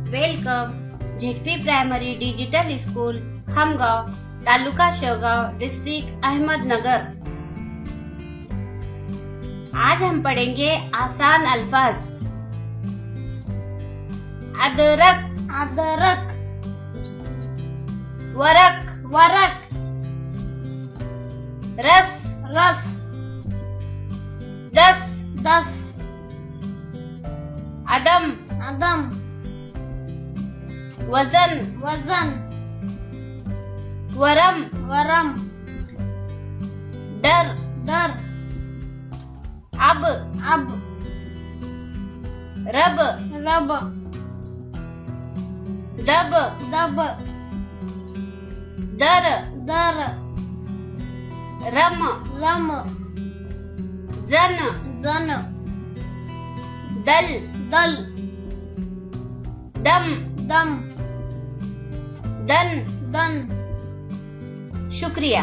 Welcome ZP primary digital school Khamgaon, taluka Shevgaon, district Ahmednagar. आज हम पढ़ेंगे आसान अल्फाज। अदरक अदरक, वरक वरक, रस रस, दस दस, अदम अदम, वजन वजन, वरम वरम, डर डर, अब अब, रब रब, दब दब, दर दर, रम रम, जन जन, दल दल, दम दम, दन दन। शुक्रिया।